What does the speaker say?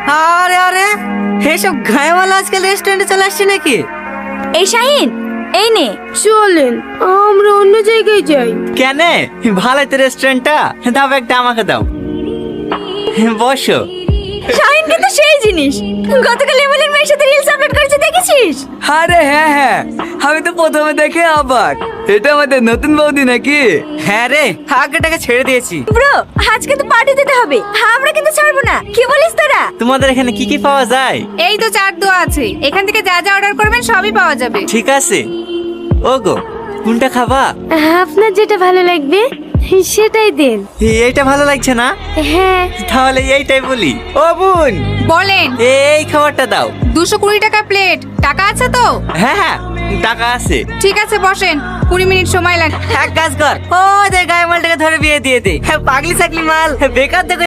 আরে আরে এসব গায়েওয়ালা আজকাল রেস্টুরেন্টে চলে আসছে নাকি? এই শাহিন, এই নে। চলেন আমরা অন্য জায়গায় যাই। কেন? ভালো তো রেস্টুরেন্টটা, দাও একটা আমাকে দাও। বসো। শাহিন কিন্তু সেই জিনিস, গতকাল এমএলএর মেয়ের সাথে রিলস আপলোড করেছে, দেখেছিস? আরে হ্যাঁ হ্যাঁ, আমি তো প্রথমে দেখে আবার এটা আমাদের নতুন বৌদি নাকি? হ্যাঁ রে, আগেটাকে ছেড়ে দিয়েছি। ব্রো, আজকে তো পার্টি দিতে হবে, আমরা কিন্তু ছাড়বো না, কি বলিস তোরা? তোমাদের এখানে কি কি পাওয়া যায়? এই তো চাট দোয়া আছে, এখান থেকে যা যা অর্ডার করবেন সবই পাওয়া যাবে। ঠিক আছে। ওগো, কোনটা খাবা? আপনার যেটা ভালো লাগবে সেটাই দেন। এইটা ভালো লাগছে না? হ্যাঁ। তাহলে এইটাই বলি। ও বোন, বলেন। এই খাবারটা দাও। 220 টাকা প্লেট, টাকা আছে তো? হ্যাঁ হ্যাঁ, টাকা আছে। ঠিক আছে বসেন, 20 মিনিট সময় লাগবে। এক কাজ কর, ও দে গায়ে মালটাকে ধরে বিয়ে দিয়ে দে। পাগলি সাকলি মাল, বেকার দেখে